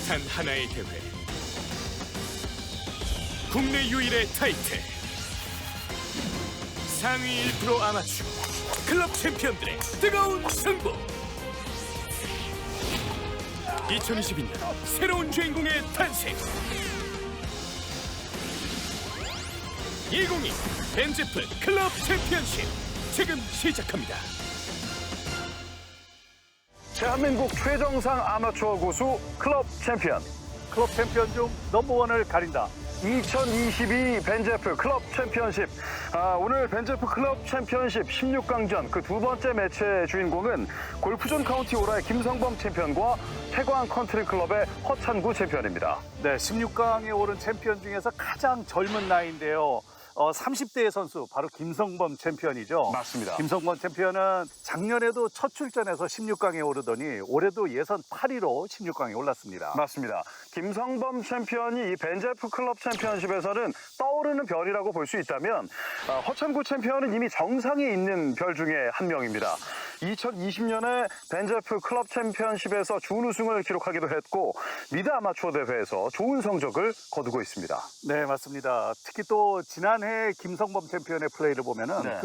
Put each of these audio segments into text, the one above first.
단 하나의 대회, 국내 유일의 타이틀, 상위 1% 아마추어 클럽 챔피언들의 뜨거운 승부. 2022년 새로운 주인공의 탄생. 2022 벤제프 클럽 챔피언십 지금 시작합니다. 대한민국 최정상 아마추어 고수 클럽 챔피언. 클럽 챔피언 중 넘버원을 가린다. 2022 벤제프 클럽 챔피언십. 오늘 벤제프 클럽 챔피언십 16강전 그 두 번째 매치의 주인공은 골프존 카운티 오라의 김성범 챔피언과 태광 컨트리 클럽의 허찬구 챔피언입니다. 네, 16강에 오른 챔피언 중에서 가장 젊은 나이인데요. 30대의 선수, 바로 김성범 챔피언이죠. 맞습니다. 김성범 챔피언은 작년에도 첫 출전에서 16강에 오르더니 올해도 예선 8위로 16강에 올랐습니다. 맞습니다. 김성범 챔피언이 이 벤제프 클럽 챔피언십에서는 떠오르는 별이라고 볼 수 있다면 허찬구 챔피언은 이미 정상에 있는 별 중에 한 명입니다. 2020년에 벤제프 클럽 챔피언십에서 준우승을 기록하기도 했고 미드 아마추어 대회에서 좋은 성적을 거두고 있습니다. 네, 맞습니다. 특히 또 지난해 김성범 챔피언의 플레이를 보면은 네.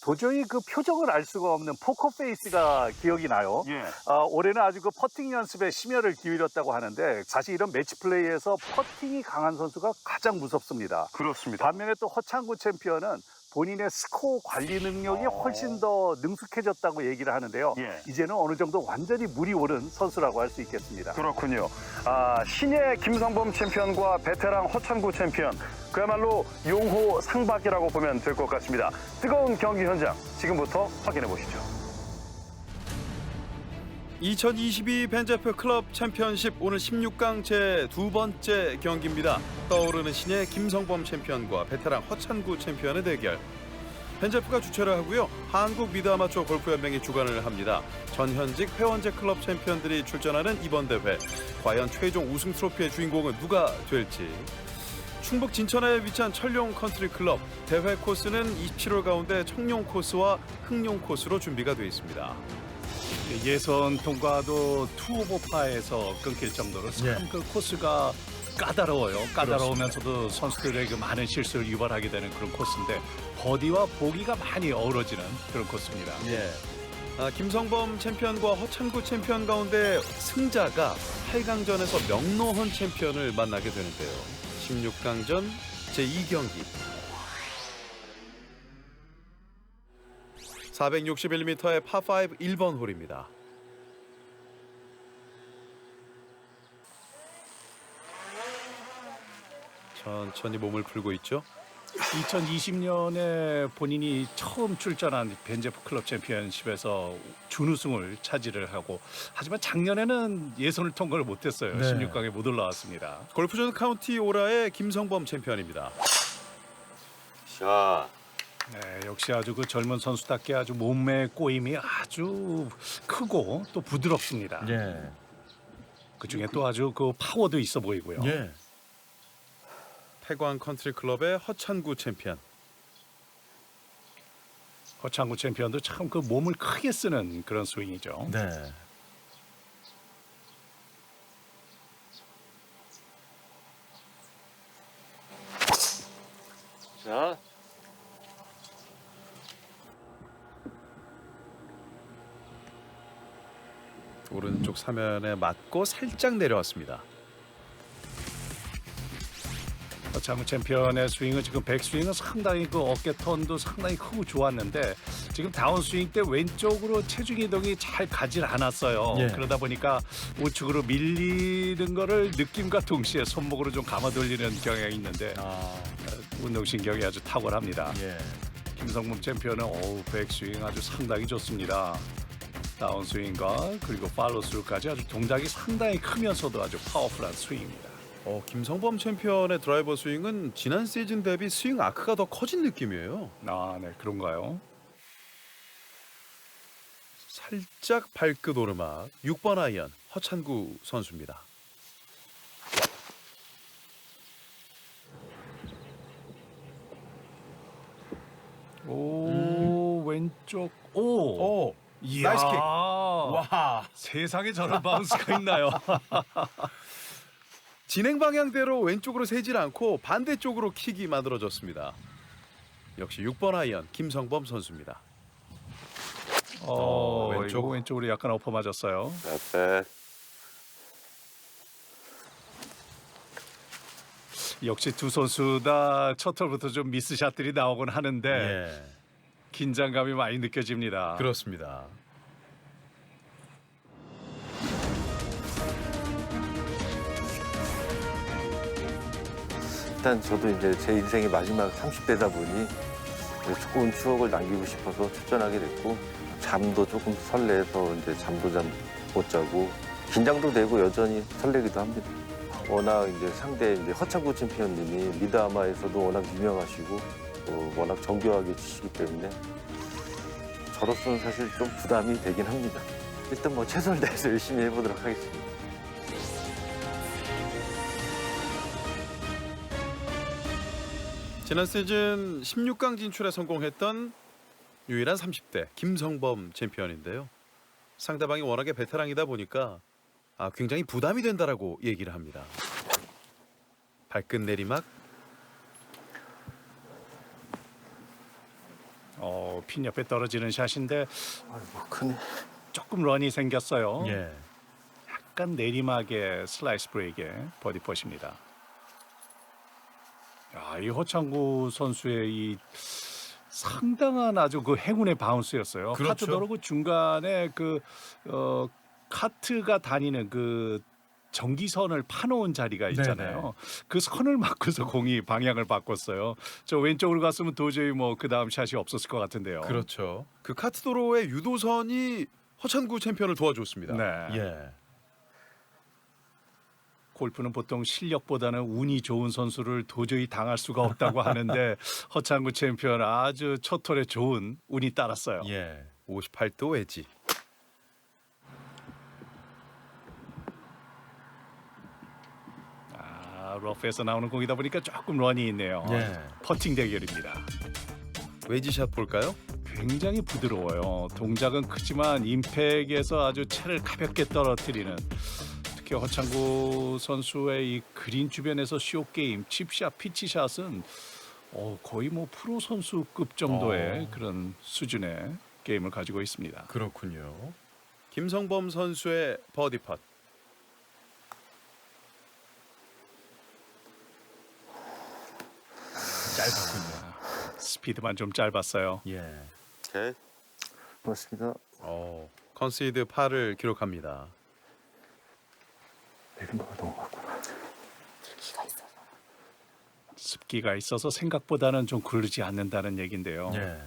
도저히 그 표정을 알 수가 없는 포커 페이스가 기억이 나요. 예. 올해는 아주 그 퍼팅 연습에 심혈을 기울였다고 하는데 사실 이런 매치 플레이에서 퍼팅이 강한 선수가 가장 무섭습니다. 그렇습니다. 반면에 또 허창구 챔피언은 본인의 스코어 관리 능력이 훨씬 더 능숙해졌다고 얘기를 하는데요. 예. 이제는 어느 정도 완전히 물이 오른 선수라고 할 수 있겠습니다. 그렇군요. 신예 김성범 챔피언과 베테랑 허찬구 챔피언, 그야말로 용호 상박이라고 보면 될 것 같습니다. 뜨거운 경기 현장 지금부터 확인해 보시죠. 2022 벤제프 클럽 챔피언십 오늘 16강 제 두 번째 경기입니다. 떠오르는 신예 김성범 챔피언과 베테랑 허찬구 챔피언의 대결. 벤제프가 주최를 하고요. 한국 미드 아마추어 골프연맹이 주관을 합니다. 전현직 회원제 클럽 챔피언들이 출전하는 이번 대회. 과연 최종 우승 트로피의 주인공은 누가 될지. 충북 진천에 위치한 철룡 컨트리 클럽. 대회 코스는 27홀 가운데 청룡 코스와 흑룡 코스로 준비가 되어 있습니다. 예선 통과도 투오버파에서 끊길 정도로 참 그 코스가 까다로워요. 까다로우면서도 선수들에게 많은 실수를 유발하게 되는 그런 코스인데 버디와 보기가 많이 어우러지는 그런 코스입니다. 예. 김성범 챔피언과 허찬구 챔피언 가운데 승자가 8강전에서 명노헌 챔피언을 만나게 되는데요. 16강전 제2경기. 461m의 파5 1번 홀입니다. 천천히 몸을 풀고 있죠. 2020년에 본인이 처음 출전한 벤제프 클럽 챔피언십에서 준우승을 차지를 하고 하지만 작년에는 예선을 통과를 못했어요. 16강에 못 올라왔습니다. 골프존 카운티 오라의 김성범 챔피언입니다. 샷. 네, 역시 아주 그 젊은 선수답게 아주 몸의 꼬임이 아주 크고 또 부드럽습니다. 예. 그 중에 또 아주 그 파워도 있어 보이고요. 예. 태광 컨트리 클럽의 허찬구 챔피언. 허창구 챔피언도 참 그 몸을 크게 쓰는 그런 스윙이죠. 네. 자. 오른쪽 사면에 맞고 살짝 내려왔습니다. 허창구 챔피언의 스윙은 지금 백스윙은 상당히 그 어깨 턴도 상당히 크고 좋았는데 지금 다운스윙 때 왼쪽으로 체중 이동이 잘 가질 않았어요. 예. 그러다 보니까 우측으로 밀리는 거를 느낌과 동시에 손목으로 좀 감아 돌리는 경향이 있는데 운동신경이 아주 탁월합니다. 예. 김성범 챔피언은 백스윙 아주 상당히 좋습니다. 다운스윙과 그리고 팔로스루까지 아주 동작이 상당히 크면서도 아주 파워풀한 스윙입니다. 김성범 챔피언의 드라이버 스윙은 지난 시즌 대비 스윙 아크가 더 커진 느낌이에요. 네, 그런가요? 살짝 발끝 오르막 6번 아이언 허찬구 선수입니다. 왼쪽. 이야. 나이스 킥. 와. 세상에 저런 바운스가 있나요? 진행 방향대로 왼쪽으로 세질 않고 반대쪽으로 킥이 만들어졌습니다. 역시 6번 아이언 김성범 선수입니다. 왼쪽 왼쪽으로 약간 엎어 맞았어요. 역시 두 선수 다 첫 홀부터 좀 미스샷들이 나오곤 하는데 예, 긴장감이 많이 느껴집니다. 그렇습니다. 일단 저도 이제 제 인생의 마지막 30대다 보니 좋은 추억을 남기고 싶어서 출전하게 됐고 잠도 조금 설레서 이제 잠도 못 자고 긴장도 되고 여전히 설레기도 합니다. 워낙 이제 상대 이제 허창구 챔피언님이 미드아마에서도 워낙 유명하시고 또 워낙 정교하게 치시기 때문에 저로서는 사실 좀 부담이 되긴 합니다. 일단 뭐 최선을 다해서 열심히 해보도록 하겠습니다. 지난 시즌 16강 진출에 성공했던 유일한 30대 김성범 챔피언인데요. 상대방이 워낙에 베테랑이다 보니까 굉장히 부담이 된다라고 얘기를 합니다. 발끝 내리막. 핀 옆에 떨어지는 샷인데 아이고 크네. 조금 런이 생겼어요. 예. 약간 내리막의 슬라이스 브레이크의 버디 펫입니다. 이 허창구 선수의 이 상당한 아주 그 행운의 바운스였어요. 그렇죠. 카트 도로 그 중간에 카트가 다니는 그 전기선을 파놓은 자리가 있잖아요. 네네. 그 선을 맞고서 공이 방향을 바꿨어요. 저 왼쪽으로 갔으면 도저히 뭐 그 다음 샷이 없었을 것 같은데요. 그렇죠. 그 카트도로의 유도선이 허찬구 챔피언을 도와줬습니다. 네. 예. 골프는 보통 실력보다는 운이 좋은 선수를 도저히 당할 수가 없다고 하는데 허창구 챔피언 아주 첫 홀에 좋은 운이 따랐어요. 예. 58도 웨지. 러프에서 나오는 공이다 보니까 조금 런이 있네요. 예. 퍼팅 대결입니다. 웨지샷 볼까요? 굉장히 부드러워요. 동작은 크지만 임팩에서 아주 채를 가볍게 떨어뜨리는, 특히 허창구 선수의 이 그린 주변에서 숏게임, 칩샷, 피치샷은 거의 뭐 프로 선수급 정도의 그런 수준의 게임을 가지고 있습니다. 그렇군요. 김성범 선수의 버디 팟. 짧았군요. 스피드만 좀 짧았어요. 예. 오케이. 고맙습니다. 컨시드 파를 기록합니다. 내리막을 넘어갔구나. 습기가 있어서 생각보다는 좀 구르지 않는다는 얘긴데요. 예.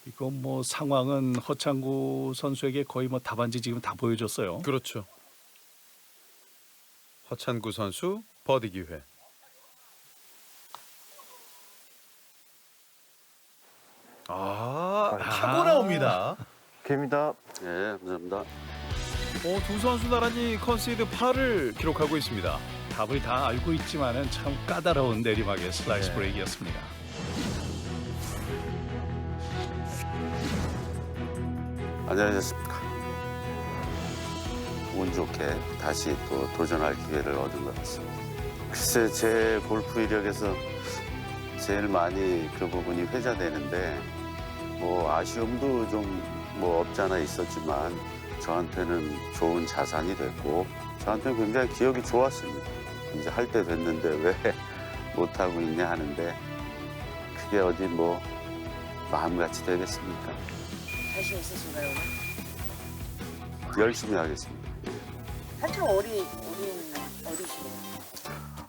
이건 뭐 상황은 허창구 선수에게 거의 뭐 답안지 지금 다 보여줬어요. 그렇죠. 허찬구 선수 버디 기회. 타고 나옵니다. 오케이입니다. 네, 감사합니다. 두 선수 나란히 컨시드 파를 기록하고 있습니다. 답을 다 알고 있지만은 참 까다로운 내리막의 슬라이스 네. 브레이크였습니다. 안녕하셨습니까. 운 좋게 다시 또 도전할 기회를 얻은 것 같습니다. 글쎄 제 골프 이력에서 제일 많이 그 부분이 회자되는데 뭐 아쉬움도 좀 뭐 없잖아 있었지만 저한테는 좋은 자산이 됐고 저한테는 굉장히 기억이 좋았습니다. 이제 할 때 됐는데 왜 못하고 있냐 하는데 그게 어디 뭐 마음같이 되겠습니까? 자신 있으신가요? 열심히 하겠습니다. 한참 어리시네요.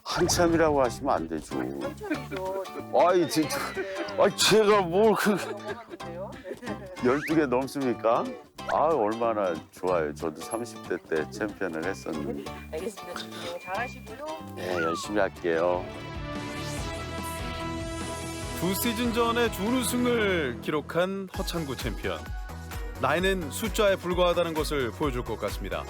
한참이라고 하시면 안 되죠. 한참이죠. 아이 진짜, 제가 뭘 그 넘어갔는데요. 12개 넘습니까? 얼마나 좋아요. 저도 30대 때 챔피언을 했었는데. 알겠습니다. 잘하시고요. 네, 열심히 할게요. 2시즌 전에 준우승을 기록한 허찬구 챔피언. 나이는 숫자에 불과하다는 것을 보여줄 것 같습니다.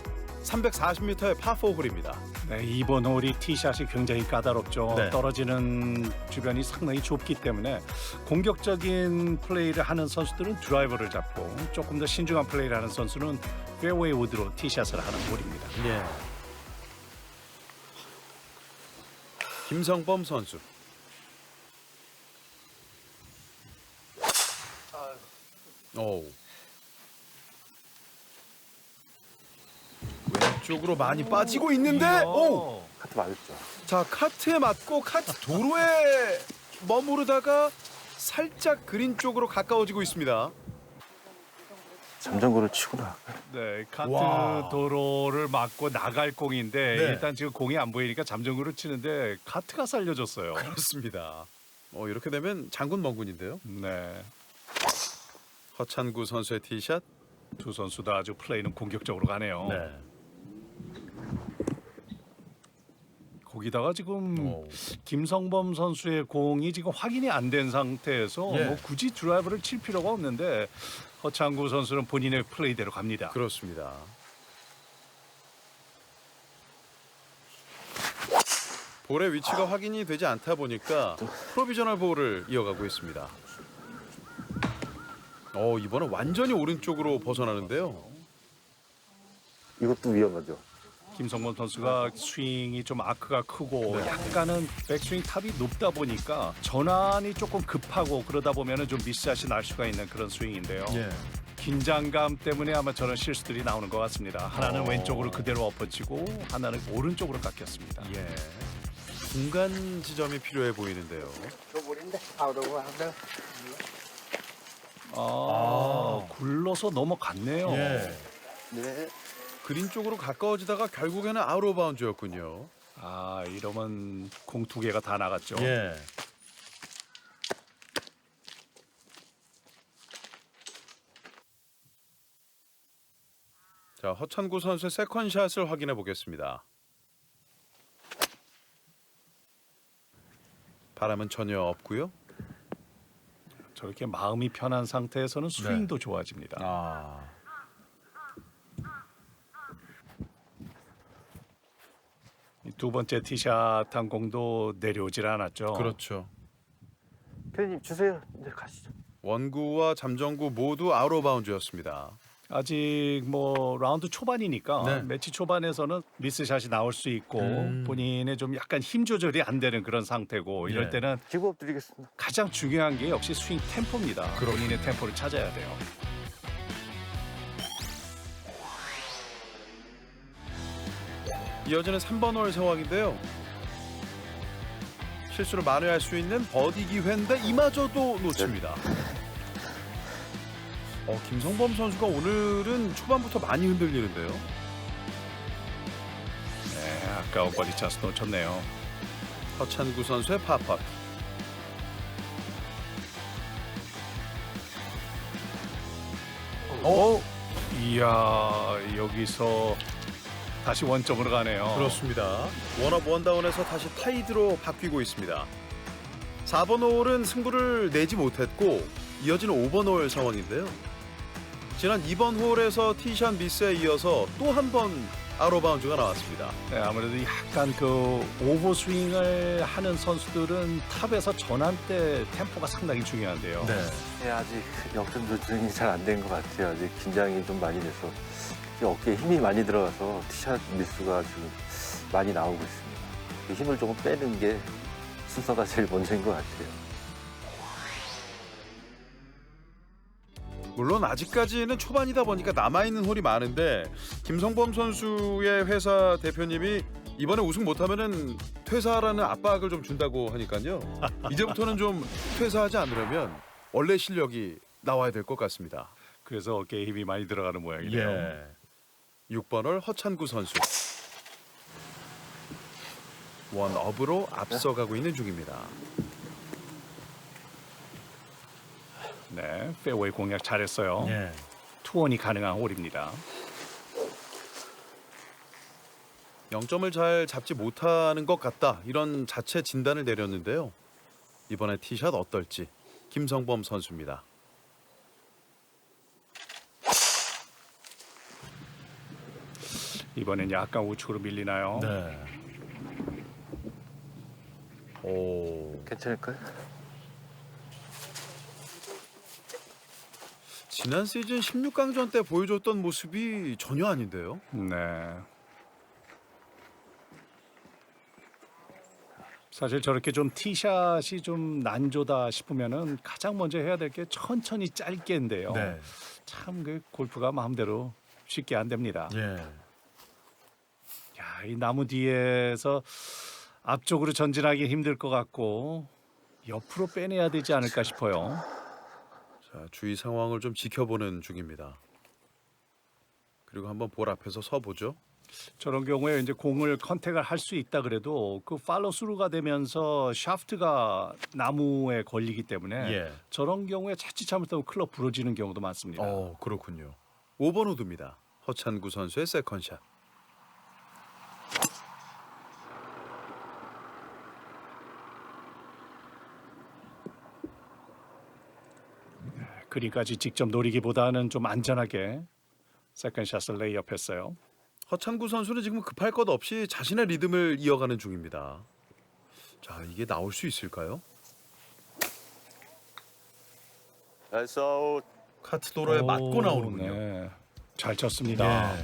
340m의 파4홀입니다. 네, 이번 홀이 티샷이 굉장히 까다롭죠. 네. 떨어지는 주변이 상당히 좁기 때문에 공격적인 플레이를 하는 선수들은 드라이버를 잡고 조금 더 신중한 플레이를 하는 선수는 페어웨이 우드로 티샷을 하는 홀입니다. 예. 김성범 선수. 오. 왼쪽으로 많이 빠지고 있는데, 오. 카트 맞았죠. 자, 카트에 맞고 카트 도로에 머무르다가 살짝 그린 쪽으로 가까워지고 있습니다. 잠정구를 치고 나. 네, 카트 와. 도로를 막고 나갈 공인데 네. 일단 지금 공이 안 보이니까 잠정구를 치는데 카트가 살려줬어요. 그렇습니다. 이렇게 되면 장군 멍군인데요. 네, 허찬구 선수의 티샷. 두 선수 다 아주 플레이는 공격적으로 가네요. 거기다가 지금 오. 김성범 선수의 공이 지금 확인이 안 된 상태에서 예. 뭐 굳이 드라이브를 칠 필요가 없는데 허창구 선수는 본인의 플레이대로 갑니다. 그렇습니다. 볼의 위치가 확인이 되지 않다 보니까 프로비저널 볼을 이어가고 있습니다. 이번은 완전히 오른쪽으로 벗어나는데요. 이것도 위험하죠. 김성범 선수가 스윙이 좀 아크가 크고 약간은 백스윙 탑이 높다 보니까 전환이 조금 급하고 그러다 보면은 좀 미스샷이 날 수가 있는 그런 스윙인데요. 긴장감 때문에 아마 저런 실수들이 나오는 것 같습니다. 하나는 왼쪽으로 그대로 엎어지고 하나는 오른쪽으로 깎였습니다. 예. 중간 지점이 필요해 보이는데요. 굴러서 넘어갔네요. 네. 그린 쪽으로 가까워지다가 결국에는 아웃 오브 바운드였군요. 이러면 공 두 개가 다 나갔죠. 자, 허찬구 선수의 세컨샷을 확인해 보겠습니다. 바람은 전혀 없고요. 저렇게 마음이 편한 상태에서는 스윙도 좋아집니다. 이 두 번째 티샷 한 공도 내려오질 않았죠. 그렇죠. 피디님 주세요. 이제 가시죠. 원구와 잠정구 모두 아웃 오브 바운드였습니다. 아직 뭐 라운드 초반이니까 네. 매치 초반에서는 미스샷이 나올 수 있고 본인의 좀 약간 힘 조절이 안 되는 그런 상태고 이럴 예. 때는 기부업 드리겠습니다. 가장 중요한 게 역시 스윙 템포입니다. 본인의 템포를 찾아야 돼요. 이어지는 3번 홀 상황인데요. 실수를 만회할 수 있는 버디 기회인데 이마저도 놓칩니다. 김성범 선수가 오늘은 초반부터 많이 흔들리는데요. 네, 아까운 버디 찬스 놓쳤네요. 허찬구 선수의 파펫. 이야, 여기서 다시 원점으로 가네요. 그렇습니다. 원업 원다운에서 다시 타이드로 바뀌고 있습니다. 4번 홀은 승부를 내지 못했고 이어지는 5번 홀 상황인데요. 지난 2번 홀에서 티샷 미스에 이어서 또 한 번 아웃바운드가 나왔습니다. 네, 아무래도 약간 그 오버 스윙을 하는 선수들은 탑에서 전환 때 템포가 상당히 중요한데요. 네, 아직 역전 조정이 잘 안 된 것 같아요. 아직 긴장이 좀 많이 돼서 어깨에 힘이 많이 들어가서 티샷 미스가 지금 많이 나오고 있습니다. 그 힘을 조금 빼는 게 순서가 제일 먼저인 것 같아요. 물론 아직까지는 초반이다 보니까 남아있는 홀이 많은데 김성범 선수의 회사 대표님이 이번에 우승 못하면은 퇴사라는 압박을 좀 준다고 하니까요. 이제부터는 좀 퇴사하지 않으려면 원래 실력이 나와야 될 것 같습니다. 그래서 어깨에 힘이 많이 들어가는 모양이네요. 6번 홀 허찬구 선수. 원업으로 앞서가고 있는 중입니다. 네, 페어웨이 공략 잘했어요. 투혼이 가능한 홀입니다. 0점을 잘 잡지 못하는 것 같다. 이런 자체 진단을 내렸는데요. 이번에 티샷 어떨지 김성범 선수입니다. 이번엔 약간 우측으로 밀리나요? 오, 괜찮을까요? 지난 시즌 16강전 때 보여줬던 모습이 전혀 아닌데요. 네. 사실 저렇게 좀 티샷이 좀 난조다 싶으면은 가장 먼저 해야 될 게 천천히 짧게인데요. 네. 참 그 골프가 마음대로 쉽게 안 됩니다. 예. 야, 이 나무 뒤에서 앞쪽으로 전진하기 힘들 것 같고 옆으로 빼내야 되지 않을까 싶어요. 자, 주위 상황을 좀 지켜보는 중입니다. 그리고 한번 볼 앞에서 서 보죠. 저런 경우에 이제 공을 컨택을 할 수 있다 그래도 그 팔로 스루가 되면서 샤프트가 나무에 걸리기 때문에 예. 저런 경우에 자칫 잘못하면 클럽 부러지는 경우도 많습니다. 그렇군요. 5번 우드입니다. 허찬구 선수의 세컨샷. 그린까지 직접 노리기보다는 좀 안전하게 세컨샷을 레이업했어요. 허찬구 선수는 지금 급할 것 없이 자신의 리듬을 이어가는 중입니다. 자, 이게 나올 수 있을까요? 나이스 아웃. 카트 도로에 맞고 나오는군요. 네. 잘 쳤습니다. 예.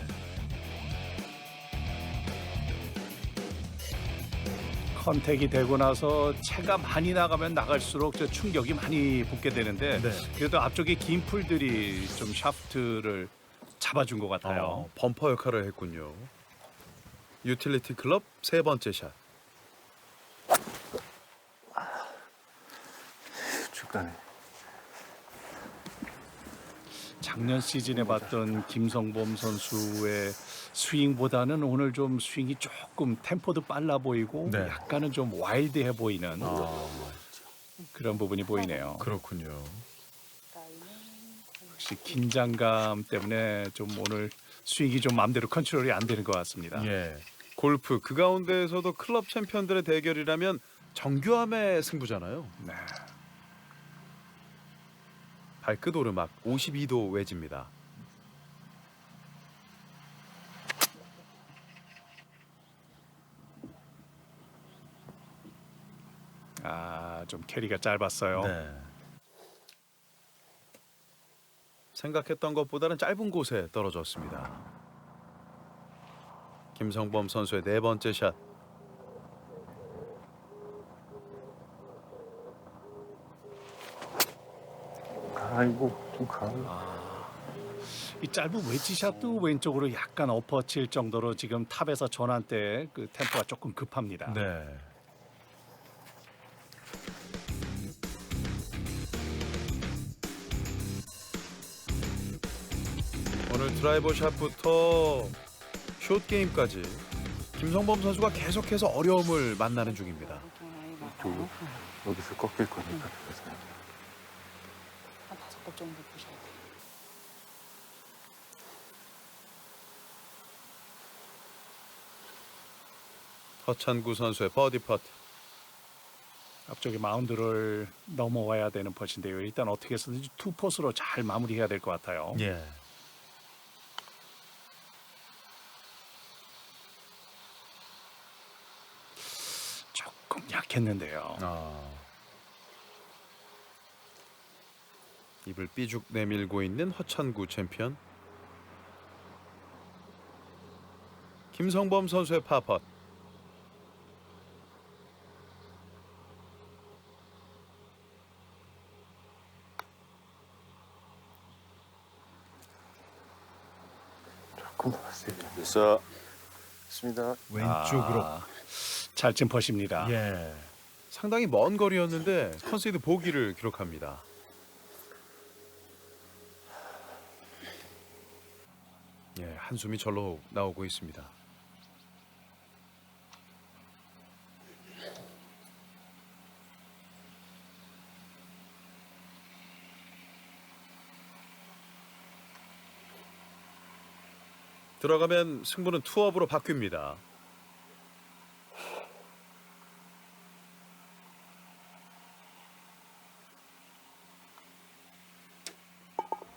컨택이 되고 나서 채가 많이 나가면 나갈수록 저 충격이 많이 붙게 되는데 네. 그래도 앞쪽에 긴 풀들이 좀 샤프트를 잡아준 것 같아요. 범퍼 역할을 했군요. 유틸리티 클럽 세 번째 샷. 중간에. 작년 시즌에 봤던 김성범 선수의 스윙보다는 오늘 좀 스윙이 조금 템포도 빨라 보이고 네. 약간은 좀 와일드해 보이는 그런 부분이 보이네요. 그렇군요. 역시 긴장감 때문에 좀 오늘 스윙이 좀 마음대로 컨트롤이 안 되는 것 같습니다. 예. 골프 그 가운데에서도 클럽 챔피언들의 대결이라면 정교함의 승부잖아요. 네. 발끝 오르막 52도 웨지입니다. 좀 캐리가 짧았어요. 네. 생각했던 것보다는 짧은 곳에 떨어졌습니다. 김성범 선수의 네 번째 샷. 아이고 좀 가. 이 짧은 웨지샷도 왼쪽으로 약간 엎어칠 정도로 지금 탑에서 전환 때 그 템포가 조금 급합니다. 네. 오늘 드라이버 샷부터 숏 게임까지 김성범 선수가 계속해서 어려움을 만나는 중입니다. 좀 여기서 꺾일 거니까 그래서. 한 5번 정도 보셔야 돼요. 허찬구 선수의 버디 퍼트. 앞쪽에 마운드를 넘어와야 되는 퍼인데요. 일단 어떻게 해서든지 투 포스로 잘 마무리해야 될 것 같아요. 예. 조금 약했는데요. 입을 삐죽 내밀고 있는 허찬구 챔피언. 김성범 선수의 파펫. 조금 더 세게. 됐어. 있습니다. 왼쪽으로. 잘 친 퍼십니다. 예. 상당히 먼 거리였는데 컨세이드 보기를 기록합니다. 예, 한숨이 절로 나오고 있습니다. 들어가면 승부는 투업으로 바뀝니다.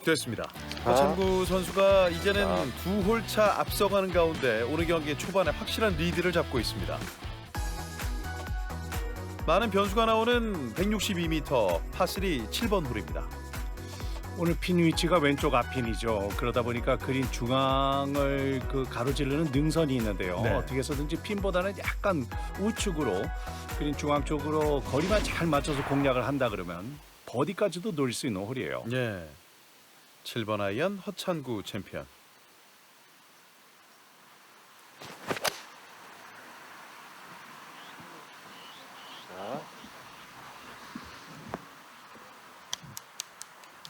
됐습니다. 허찬구 선수가 이제는 두 홀차 앞서가는 가운데 오늘 경기 초반에 확실한 리드를 잡고 있습니다. 많은 변수가 나오는 162m 파3 7번 홀입니다. 오늘 핀 위치가 왼쪽 앞핀이죠. 그러다 보니까 그린 중앙을 가로지르는 능선이 있는데요. 네. 어떻게 해서든지 핀보다는 약간 우측으로 그린 중앙 쪽으로 거리만 잘 맞춰서 공략을 한다 그러면 버디까지도 노릴 수 있는 홀이에요. 예. 7번 아이언 허찬구 챔피언.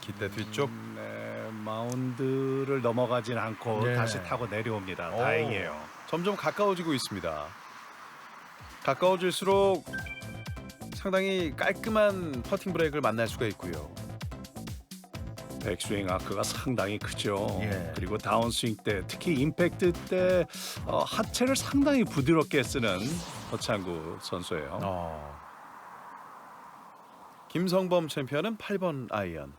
기대 뒤쪽. 네, 마운드를 넘어가진 않고 네. 다시 타고 내려옵니다. 다행이에요. 점점 가까워지고 있습니다. 가까워질수록 상당히 깔끔한 퍼팅 브레이크를 만날 수가 있고요. 백스윙 아크가 상당히 크죠. 예. 그리고 다운스윙 때 특히 임팩트 때 하체를 상당히 부드럽게 쓰는 허창구 선수예요. 김성범 챔피언은 8번 아이언.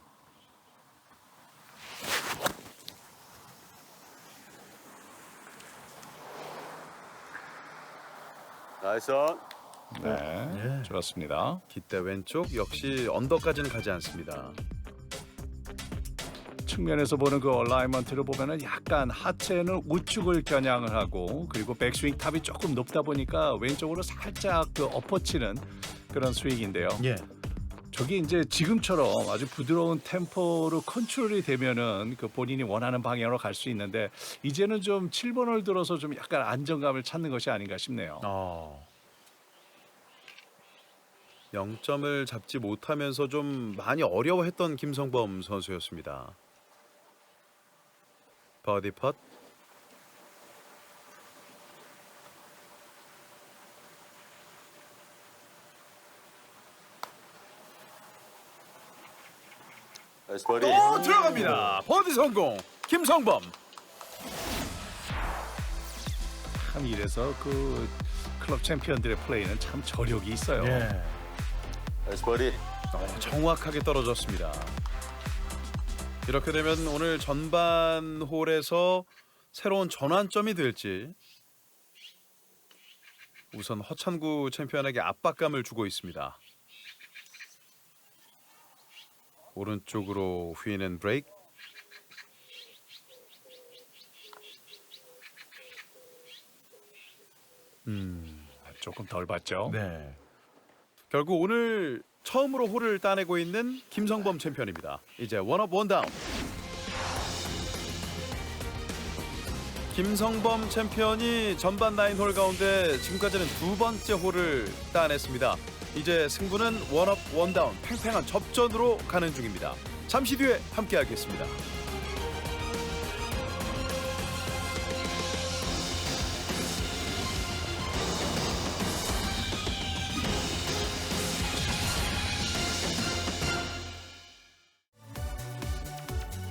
나이스. 네, 좋았습니다. 깃대 왼쪽 역시 언더까지는 가지 않습니다. 측면에서 보는 그 얼라이먼트를 보면은 약간 하체는 우측을 겨냥을 하고 그리고 백스윙 탑이 조금 높다 보니까 왼쪽으로 살짝 엎어치는 그런 스윙인데요. 예. 저게 이제 지금처럼 아주 부드러운 템포로 컨트롤이 되면은 그 본인이 원하는 방향으로 갈 수 있는데 이제는 좀 7번을 들어서 좀 약간 안정감을 찾는 것이 아닌가 싶네요. 0점을 잡지 못하면서 좀 많이 어려워했던 김성범 선수였습니다. 버디 펫. 나이스 버디. 또 들어갑니다. 버디 성공. 김성범. 참 이래서 그 클럽 챔피언들의 플레이는 참 저력이 있어요. 나이스 버디. 정확하게 떨어졌습니다. 이렇게 되면 오늘 전반 홀에서 새로운 전환점이 될지 우선 허찬구 챔피언에게 압박감을 주고 있습니다. 오른쪽으로 휘는 브레이크. 조금 덜 봤죠. 네. 결국 오늘 처음으로 홀을 따내고 있는 김성범 챔피언입니다. 이제 원업 원다운. 김성범 챔피언이 전반 9홀 가운데 지금까지는 두 번째 홀을 따냈습니다. 이제 승부는 원업 원다운 팽팽한 접전으로 가는 중입니다. 잠시 뒤에 함께하겠습니다.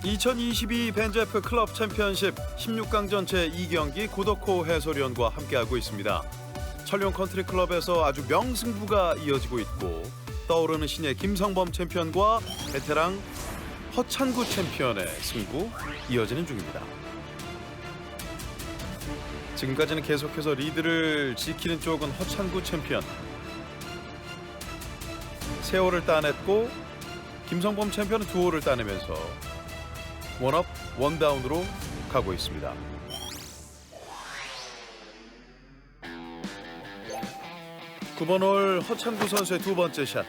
(2022) 벤제프 클럽 챔피언십 16강전 제2경기 고덕호 해설위원과 함께하고 있습니다. 철룡 컨트리 클럽에서 아주 명승부가 이어지고 있고 떠오르는 신예 김성범 챔피언과 베테랑 허찬구 챔피언의 승부 이어지는 중입니다. 지금까지는 계속해서 리드를 지키는 쪽은 허찬구 챔피언. 세 홀을 따냈고 김성범 챔피언은 두 홀을 따내면서 원업 원다운으로 가고 있습니다. (9번) 홀 허찬구 선수의 두 번째 샷.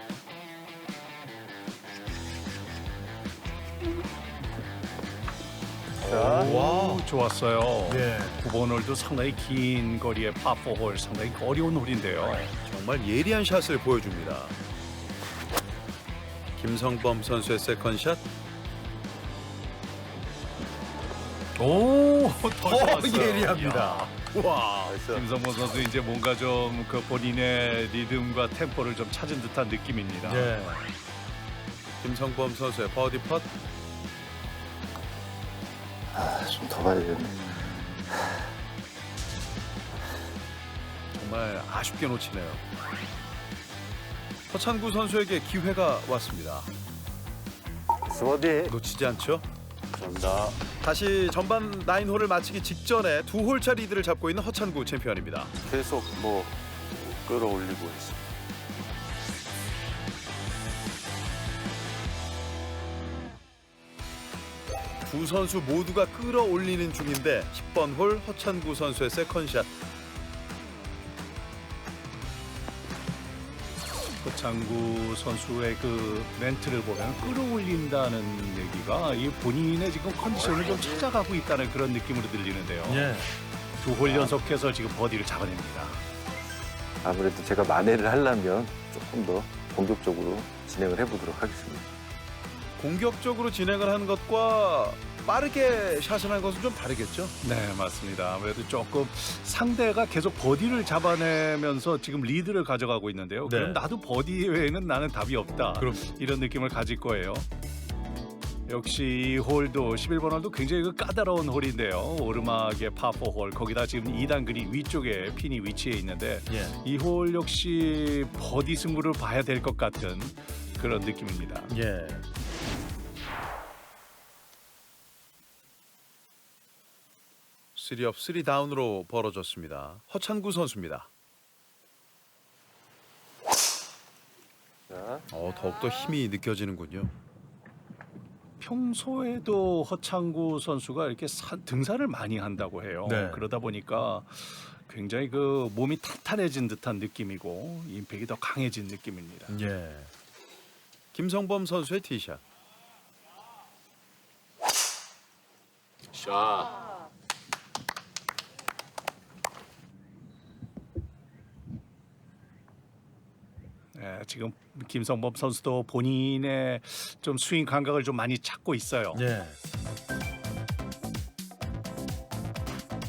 와, 좋았어요. 예. 9번 홀도 상당히 긴 거리의 파4 홀 상당히 어려운 홀인데요. 정말 예리한 샷을 보여줍니다. 김성범 선수의 세컨샷. 오, 더 좋았어요. 예리합니다. 와, 나이스. 김성범 선수 이제 뭔가 좀 그 본인의 리듬과 템포를 좀 찾은 듯한 느낌입니다. 예. 김성범 선수의 버디 펫. 좀 더 봐야겠네. 정말 아쉽게 놓치네요. 허찬구 선수에게 기회가 왔습니다. 스워디. 놓치지 않죠? 감사합니다. 다시 전반 9홀을 마치기 직전에 두 홀차 리드를 잡고 있는 허찬구 챔피언입니다. 계속 뭐 끌어올리고 있어. 두 선수 모두가 끌어올리는 중인데 10번 홀 허찬구 선수의 세컨샷. 허찬구 선수의 그 멘트를 보면 끌어올린다는 얘기가 이 본인의 지금 컨디션을 좀 찾아가고 있다는 그런 느낌으로 들리는데요. 두 홀 연속해서 지금 버디를 잡아냅니다. 아무래도 제가 만회를 하려면 조금 더 공격적으로 진행을 해보도록 하겠습니다. 공격적으로 진행을 하는 것과 빠르게 샷을 하는 것은 좀 다르겠죠? 네, 맞습니다. 아무래도 조금 상대가 계속 버디를 잡아내면서 지금 리드를 가져가고 있는데요. 네. 그럼 나도 버디 외에는 나는 답이 없다. 그럼. 이런 느낌을 가질 거예요. 역시 이 홀도 11번 홀도 굉장히 그 까다로운 홀인데요. 오르막의 파4 홀, 거기다 지금 2단 그린 위쪽에 핀이 위치해 있는데 이 홀 역시 버디 승부를 봐야 될 것 같은 그런 느낌입니다. 예. 쓰리업 쓰리다운으로 벌어졌습니다. 허찬구 선수입니다. 자, 더욱더 힘이 느껴지는군요. 평소에도 허창구 선수가 이렇게 등산을 많이 한다고 해요. 네. 그러다 보니까 굉장히 그 몸이 탄탄해진 듯한 느낌이고 임팩이 더 강해진 느낌입니다. 예. 김성범 선수의 티샷. 네, 지금 김성범 선수도 본인의 좀 스윙 감각을 좀 많이 찾고 있어요. 예.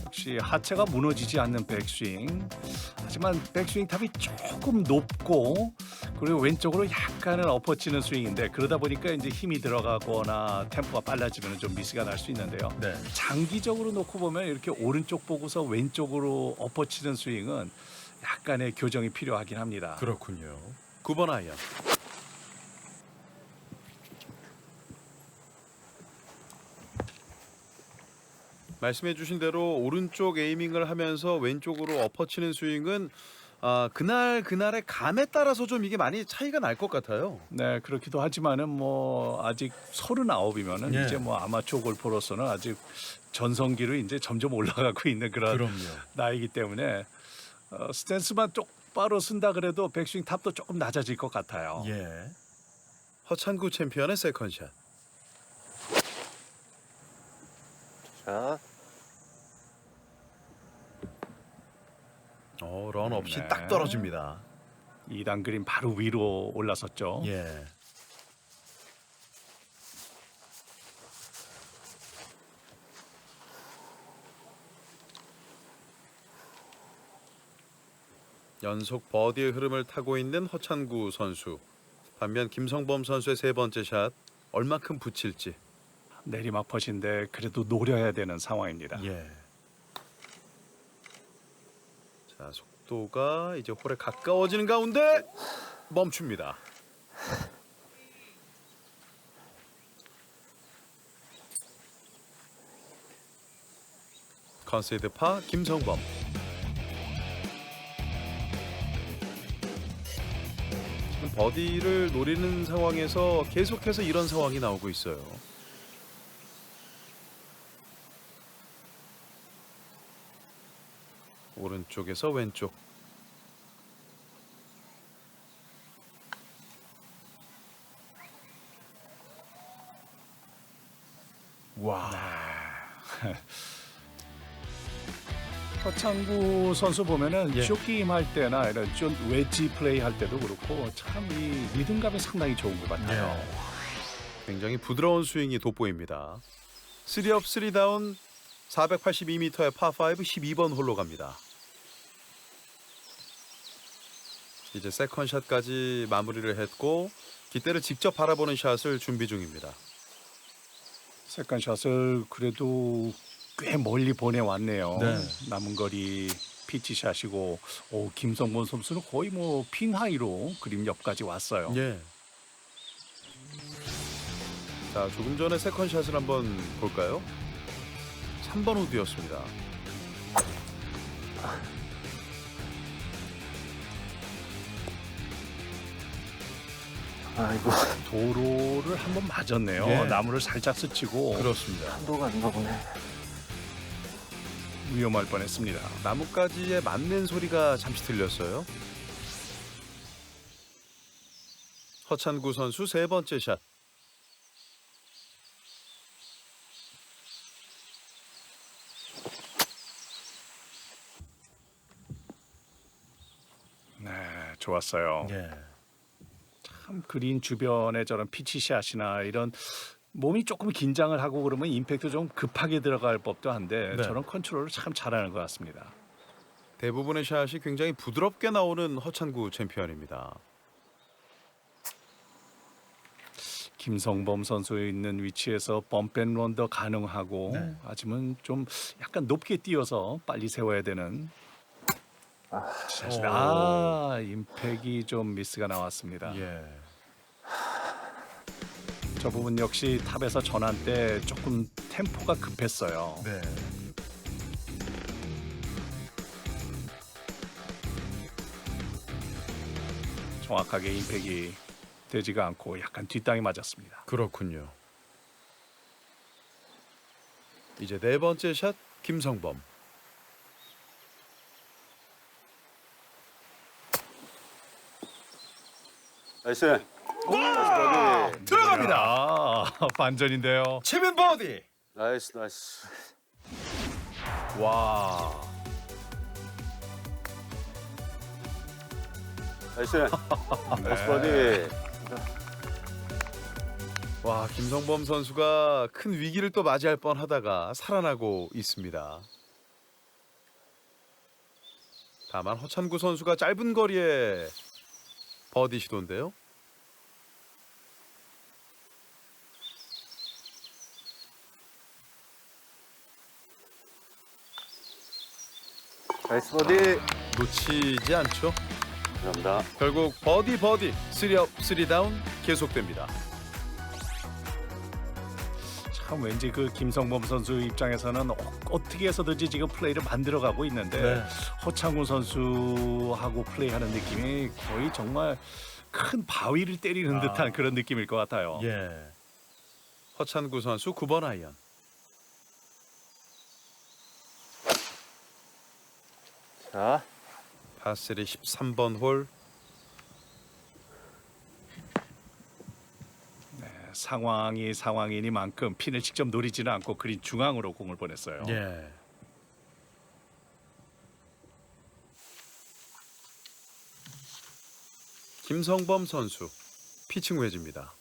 역시 하체가 무너지지 않는 백스윙. 하지만 백스윙 탑이 조금 높고 그리고 왼쪽으로 약간은 엎어치는 스윙인데 그러다 보니까 이제 힘이 들어가거나 템포가 빨라지면 좀 미스가 날 수 있는데요. 네. 장기적으로 놓고 보면 이렇게 오른쪽 보고서 왼쪽으로 엎어치는 스윙은 약간의 교정이 필요하긴 합니다. 그렇군요. 9번 아이언. 말씀해주신 대로 오른쪽 에이밍을 하면서 왼쪽으로 엎어치는 스윙은 그날의 감에 따라서 좀 이게 많이 차이가 날 것 같아요. 네, 그렇기도 하지만은 뭐 아직 39이면은 예. 이제 뭐 아마추어 골퍼로서는 아직 전성기로 이제 점점 올라가고 있는 그런 그럼요. 나이기 때문에 스탠스만 똑바로 쓴다 그래도 백스윙 탑도 조금 낮아질 것 같아요. 예. 허찬구 챔피언의 세컨샷. 자, 런 없이 네. 딱 떨어집니다. 2단 그린 바로 위로 올라섰죠. 예. 연속 버디의 흐름을 타고 있는 허찬구 선수. 반면 김성범 선수의 세 번째 샷 얼마큼 붙일지. 내리막 퍼신데 그래도 노려야 되는 상황입니다. 예. 자, 속도가 이제 홀에 가까워지는 가운데 멈춥니다. 컨세이드 파 김성범. 지금 버디를 노리는 상황에서 계속해서 이런 상황이 나오고 있어요. 오른쪽에서 왼쪽. 와. 허창구 선수 보면은 예. 쇼게임 할 때나 이런 좀 웨지 플레이 할 때도 그렇고 참 이 리듬감이 상당히 좋은 것 같아요. 굉장히 부드러운 스윙이 돋보입니다. 3업 3다운 482m의 파5 12번 홀로 갑니다. 이제 세컨샷까지 마무리를 했고 깃대를 직접 바라보는 샷을 준비 중입니다. 세컨샷을 그래도 꽤 멀리 보내왔네요. 네. 남은 거리 피치샷이고 김성범 선수는 거의 뭐 핀 하이로 그림 옆까지 왔어요. 예. 자, 조금 전에 세컨샷을 한번 볼까요? 3번 우드였습니다. 아이고, 도로를 한번 맞았네요. 예. 나무를 살짝 스치고 그렇습니다. 한도가 안 나오네. 위험할 뻔했습니다. 나뭇가지에 맞는 소리가 잠시 들렸어요. 허찬구 선수 세 번째 샷. 네, 좋았어요. 예. 참 그린 주변에 저런 피치샷이나 이런 몸이 조금 긴장을 하고 그러면 임팩트 좀 급하게 들어갈 법도 한데 네. 저런 컨트롤을 참 잘하는 것 같습니다. 대부분의 샷이 굉장히 부드럽게 나오는 허찬구 챔피언입니다. 김성범 선수의 있는 위치에서 범앤런도 가능하고 네. 하지만 좀 약간 높게 뛰어서 빨리 세워야 되는 임팩이 좀 미스가 나왔습니다. 예. 저 부분 역시 탑에서 전환 때 조금 템포가 급했어요. 네. 정확하게 임팩이 되지가 않고 약간 뒷땅이 맞았습니다. 그렇군요. 이제 네 번째 샷 김성범. 나이스. 들어갑니다. 아, 반전인데요. 치면 버디. 나이스, 나이스. 와. 나이스. 나이스 버디. 와, 김성범 선수가 큰 위기를 또 맞이할 뻔하다가 살아나고 있습니다. 다만 허찬구 선수가 짧은 거리에 버디 시도인데요. 나이스 버디. 놓치지 않죠. 감사합니다. 결국 버디 3업 3다운 계속됩니다. 참 왠지 그 김성범 선수 입장에서는 어떻게 해서든지 지금 플레이를 만들어가고 있는데 허창훈 선수하고 플레이하는 느낌이 거의 정말 큰 바위를 때리는 듯한 그런 느낌일 것 같아요. 예. 허찬구 선수 9번 아이언. 자, 파3 13번 홀. 상황이니만큼 핀을 직접 노리지는 않고 그린 중앙으로 공을 보냈어요. 예. 김성범 선수 피칭 웨지입니다.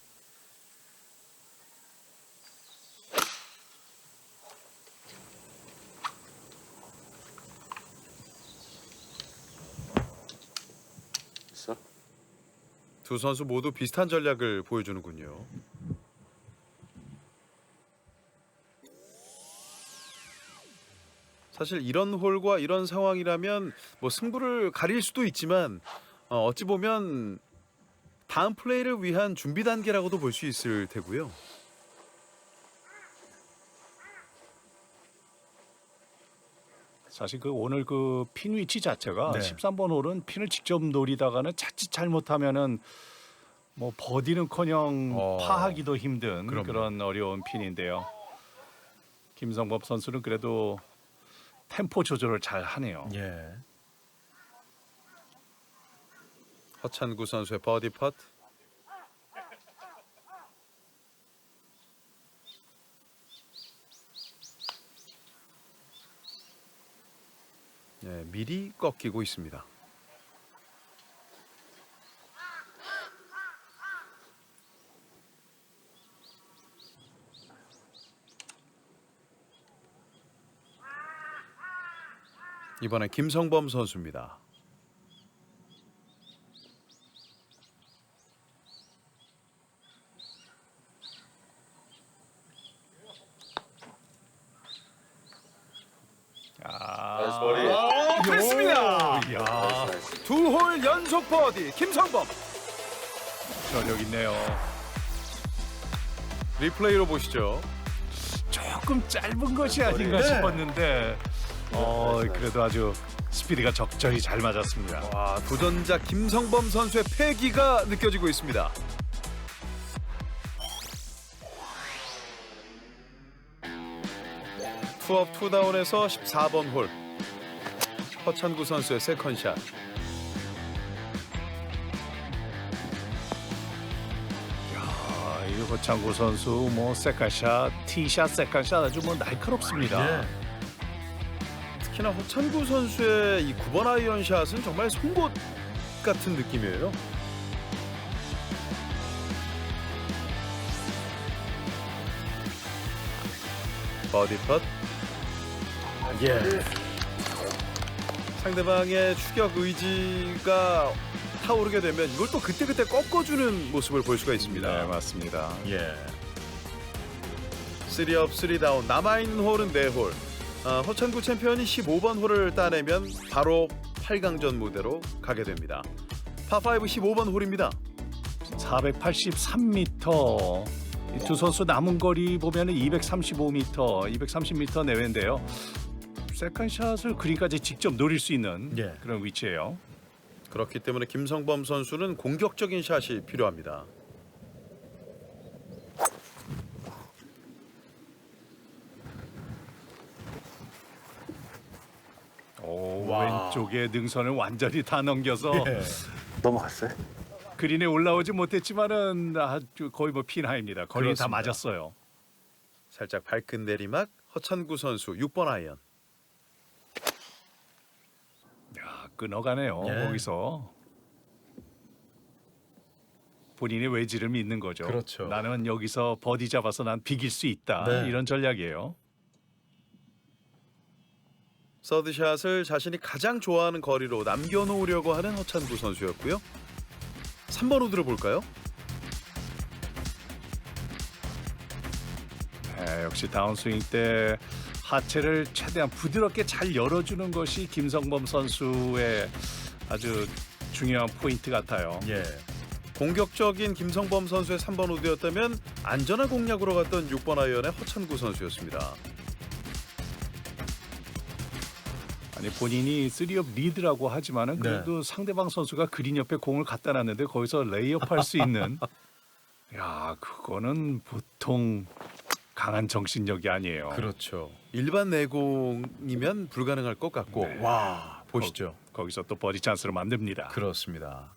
있어? 두 선수 모두 비슷한 전략을 보여주는군요. 사실 이런 홀과 이런 상황이라면 뭐 승부를 가릴 수도 있지만 어찌 보면 다음 플레이를 위한 준비 단계라고도 볼 수 있을 테고요. 사실 그 오늘 그 핀 위치 자체가 네. 13번 홀은 핀을 직접 노리다가는 자칫 잘못하면은 뭐 버디는커녕 파하기도 힘든 그럼요. 그런 어려운 핀인데요. 김성범 선수는 그래도 템포 조절을 잘 하네요. 예. 허찬구 선수의 버디 펫. 네, 미리 꺾이고 있습니다. 이번엔 김성범 선수입니다. 나이스 버디. 됐습니다. 이야, 나이스. 두 홀 연속 버디 김성범. 저력 있네요. 리플레이로 보시죠. 조금 짧은 것이 아닌가 네. 싶었는데 그래도 아주 스피드가 적절히 잘 맞았습니다. 와, 도전자 김성범 선수의 패기가 느껴지고 있습니다. 투업 투다운에서 14번 홀. 허찬구 선수의 세컨샷. 이 허창구 선수 뭐 세컨샷, 티샷, 세컨샷 아주 뭐 날카롭습니다. 예. 특히나 허찬구 선수의 이 9번 아이언 샷은 정말 송곳 같은 느낌이에요. 버디 펫. 예. 상대방의 추격 의지가 타오르게 되면 이걸 또 그때그때 꺾어주는 모습을 볼 수가 있습니다. 네, 맞습니다. 예. 3업 3다운 남아있는 홀은 4홀. 허찬구 챔피언이 15번 홀을 따내면 바로 8강전 무대로 가게 됩니다. 파5 15번 홀입니다. 483m. 이 두 선수 남은 거리 보면 235m, 230m 내외인데요. 세컨샷을 그린까지 직접 노릴 수 있는 예. 그런 위치예요. 그렇기 때문에 김성범 선수는 공격적인 샷이 필요합니다. 왼쪽에 능선을 완전히 다 넘겨서 넘어갔어요? 그린에 올라오지 못했지만은 아주 거의 뭐 핀하입니다. 거리 다 그렇습니다. 맞았어요. 살짝 발끝 내리막 허찬구 선수 6번 아이언. 야, 끊어가네요. 예. 거기서 본인의 외지를 믿는 거죠. 그렇죠. 나는 여기서 버디 잡아서 난 비길 수 있다. 네. 이런 전략이에요. 서드샷을 자신이 가장 좋아하는 거리로 남겨놓으려고 하는 허찬구 선수였고요. 3번 호 들어볼까요? 네, 역시 다운스윙 때 하체를 최대한 부드럽게 잘 열어주는 것이 김성범 선수의 아주 중요한 포인트 같아요. 예. 공격적인 김성범 선수의 3번 우드였다면 안전한 공략으로 갔던 6번 아이언의 허찬구 선수였습니다. 아니 본인이 3업 리드라고 하지만은 그래도 상대방 선수가 그린 옆에 공을 갖다 놨는데 거기서 레이업 할 수 있는 야, 그거는 보통 강한 정신력이 아니에요. 그렇죠. 일반 내공이면 불가능할 것 같고 네. 와 보시죠. 거기서 또 버디 찬스를 만듭니다. 그렇습니다.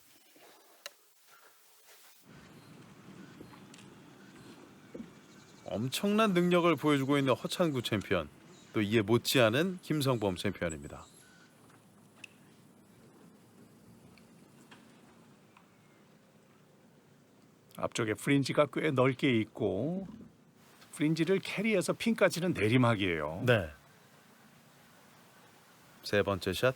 엄청난 능력을 보여주고 있는 허찬구 챔피언, 또 이에 못지않은 김성범 챔피언입니다. 앞쪽에 프린지가 꽤 넓게 있고 프린지를 캐리해서 핀까지는 내리막이에요. 네. 세 번째 샷.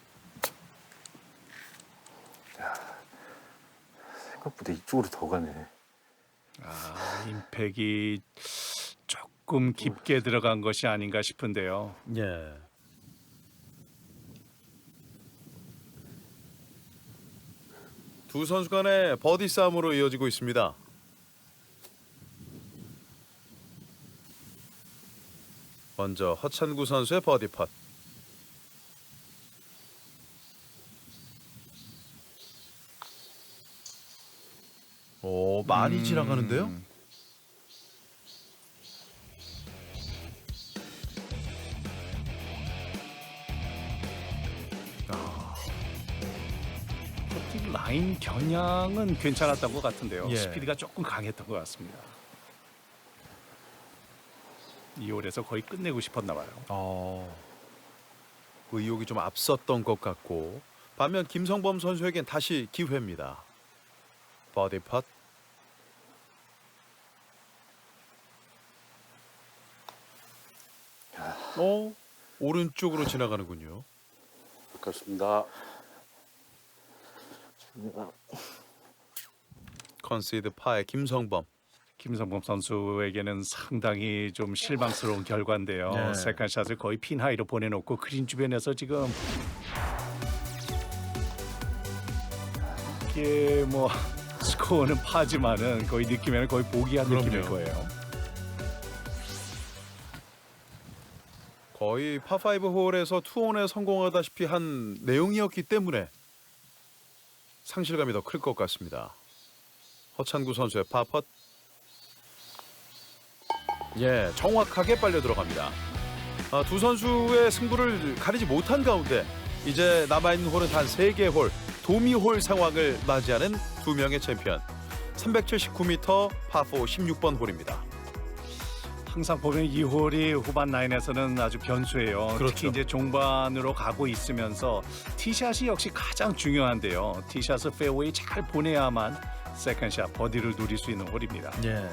생각보다 이쪽으로 더 가네. 아, 임팩이 조금 깊게 들어간 것이 아닌가 싶은데요. 예. 두 선수 간의 버디 싸움으로 이어지고 있습니다. 먼저 허찬구 선수의 버디 펫. 오, 많이 지나가는데요? 퍼팅 라인 겨냥은 괜찮았던 것 같은데요. 예. 스피드가 조금 강했던 것 같습니다. 2홀에서 거의 끝내고 싶었나 봐요. 의욕이 좀 앞섰던 것 같고, 반면 김성범 선수에겐 다시 기회입니다. 버디 펫. 오른쪽으로 지나가는군요. 그렇습니다. 컨시드 파의 김성범. 김성범 선수에게는 상당히 좀 실망스러운 결과인데요. 네. 세컨샷을 거의 핀 하이로 보내놓고 그린 주변에서 지금 이게 뭐 스코어는 파지만은 거의 느끼면 거의 보기한 느낌일 거예요. 거의 파5 홀에서 투혼에 성공하다시피 한 내용이었기 때문에 상실감이 더 클 것 같습니다. 허찬구 선수의 파펫. 예, 정확하게 빨려 들어갑니다. 두 선수의 승부를 가리지 못한 가운데 이제 남아있는 홀은 단 3개 홀, 도미홀 상황을 맞이하는 두 명의 챔피언. 379m 파4 16번 홀입니다. 항상 보면 이 홀이 후반 라인에서는 아주 변수예요. 그렇죠. 특히 이제 종반으로 가고 있으면서 티샷이 역시 가장 중요한데요. 티샷을 페어웨이 잘 보내야만 세컨샷 버디를 누릴 수 있는 홀입니다. 예.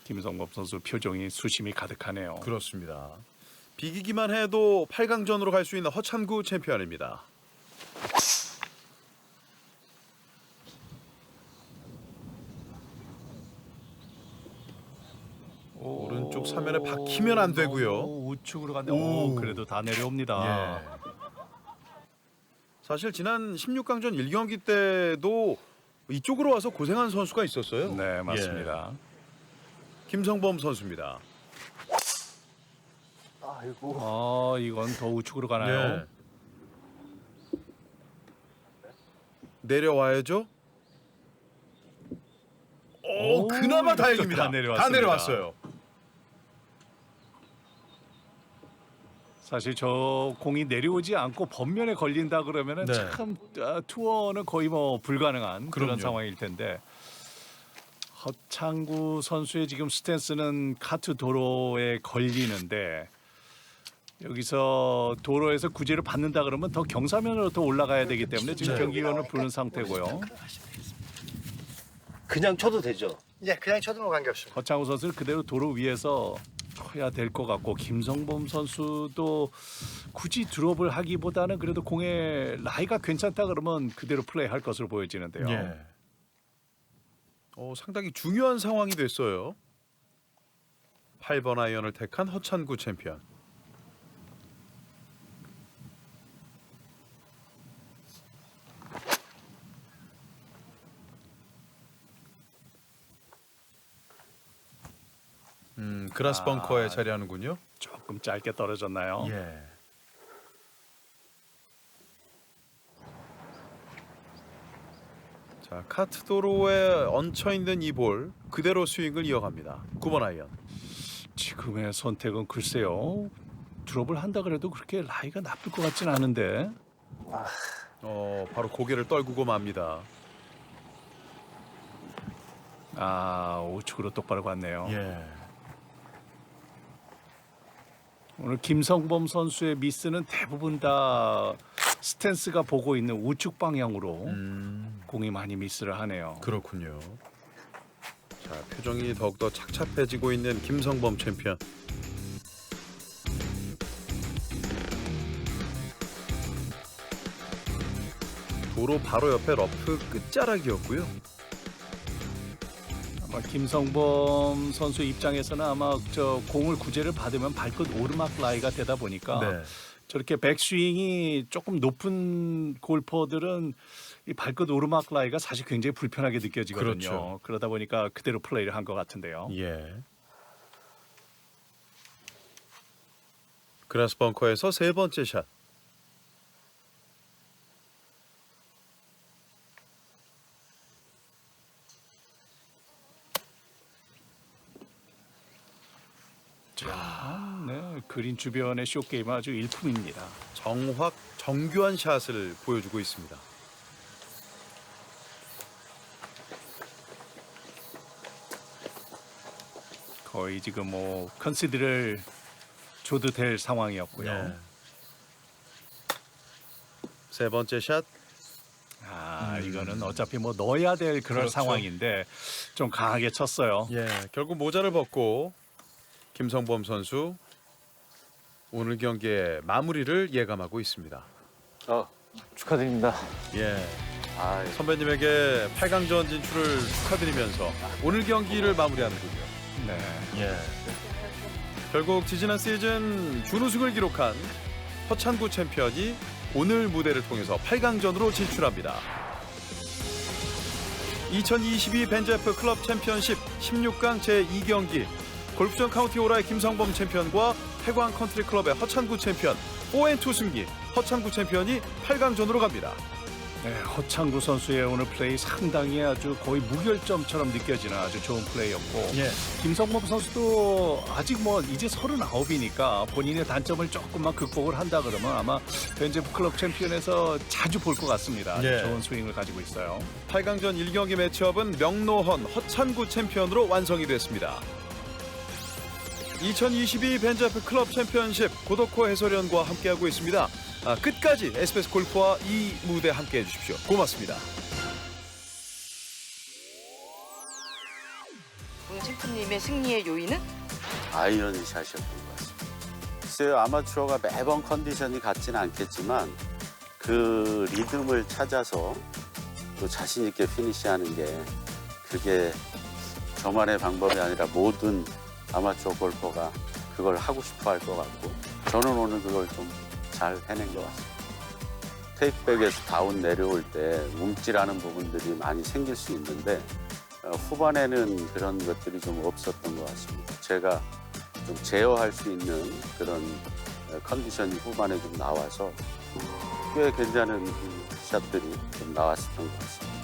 김성범 선수 표정이 수심이 가득하네요. 그렇습니다. 비기기만 해도 8강전으로 갈 수 있는 허찬구 챔피언입니다. 오른쪽 사면에 박히면 안 되고요. 우측으로 간데 오, 그래도 다 내려옵니다. 예. 사실 지난 16강전 1경기 때도 이쪽으로 와서 고생한 선수가 있었어요. 네, 맞습니다. 김성범 선수입니다. 이건 더 우측으로 가나요? 예. 내려와야죠. 오, 그나마 다행입니다. 다 내려왔습니다. 다 내려왔어요. 사실 저 공이 내려오지 않고 번면에 걸린다 그러면은 네. 참 투어는 거의 뭐 불가능한 그런 그럼요. 상황일 텐데 허창구 선수의 지금 스탠스는 카트 도로에 걸리는데 여기서 도로에서 구제를 받는다 그러면 더 경사면으로 더 올라가야 되기 때문에 지금 경기위원을 부른 상태고요. 그냥 쳐도 되죠? 예, 그냥 쳐도 관계없습니다. 허창구 선수는 그대로 도로 위에서 쳐야 될 것 같고 김성범 선수도 굳이 드롭을 하기보다는 그래도 공의 라이가 괜찮다 그러면 그대로 플레이할 것으로 보여지는데요. 예. 상당히 중요한 상황이 됐어요. 8번 아이언을 택한 허찬구 챔피언. 그라스 벙커에 자리하는군요. 조금 짧게 떨어졌나요? 예. 자, 카트 도로에 얹혀 있는 이 볼 그대로 스윙을 이어갑니다. 9번 아이언. 지금의 선택은 글쎄요. 드롭을 한다 그래도 그렇게 라이가 나쁠 것 같진 않은데. 바로 고개를 떨구고 맙니다. 우측으로 똑바로 갔네요. 예. 오늘 김성범 선수의 미스는 대부분 다 스탠스가 보고 있는 우측 방향으로 공이 많이 미스를 하네요. 그렇군요. 자, 표정이 더욱더 착잡해지고 있는 김성범 챔피언. 도로 바로 옆에 러프 끝자락이었고요. 아마 김성범 선수 입장에서는 아마 저 공을 구제를 받으면 발끝 오르막 라이가 되다 보니까 네. 저렇게 백스윙이 조금 높은 골퍼들은 이 발끝 오르막 라이가 사실 굉장히 불편하게 느껴지거든요. 그렇죠. 그러다 보니까 그대로 플레이를 한 것 같은데요. 예. 그라스 벙커에서 세 번째 샷. 네, 그린 주변의 쇼 게임은 아주 일품입니다. 정확 정교한 샷을 보여주고 있습니다. 거의 지금 뭐 컨시드를 줘도 될 상황이었고요. 네. 세 번째 샷. 이거는 어차피 뭐 넣어야 될 그런 그렇죠. 상황인데 좀 강하게 쳤어요. 예, 결국 모자를 벗고 김성범 선수 오늘 경기의 마무리를 예감하고 있습니다. 축하드립니다. 예. 선배님에게 8강전 진출을 축하드리면서 오늘 경기를 마무리하는군요. 네. 예. 결국 지지난 시즌 준우승을 기록한 허찬구 챔피언이 오늘 무대를 통해서 8강전으로 진출합니다. 2022 벤제프 클럽 챔피언십 16강 제2경기 골프전 카운티 오라의 김성범 챔피언과 태광 컨트리 클럽의 허찬구 챔피언 4&2 승기 허찬구 챔피언이 8강전으로 갑니다. 네, 허창구 선수의 오늘 플레이 상당히 아주 거의 무결점처럼 느껴지는 아주 좋은 플레이였고 예. 김성범 선수도 아직 뭐 이제 39이니까 본인의 단점을 조금만 극복을 한다 그러면 아마 벤제프 클럽 챔피언에서 자주 볼 것 같습니다. 아주 예. 좋은 스윙을 가지고 있어요. 8강전 1경기 매치업은 명노헌, 허찬구 챔피언으로 완성이 됐습니다. 2022 벤제프 클럽 챔피언십 고덕호 해설위원과 함께하고 있습니다. 끝까지 SBS 골프와 이 무대 함께해 주십시오. 고맙습니다. 오늘 챔프님의 승리의 요인은? 아이언 샷이었던 것 같습니다. 글쎄요, 아마추어가 매번 컨디션이 같지는 않겠지만 그 리듬을 찾아서 또 자신 있게 피니시하는 게 그게 저만의 방법이 아니라 모든 아마추어 골퍼가 그걸 하고 싶어 할 것 같고 저는 오늘 그걸 좀 잘 해낸 것 같습니다. 테이크백에서 다운 내려올 때 움찔하는 부분들이 많이 생길 수 있는데 후반에는 그런 것들이 좀 없었던 것 같습니다. 제가 좀 제어할 수 있는 그런 컨디션이 후반에 좀 나와서 꽤 괜찮은 샷들이 좀 나왔었던 것 같습니다.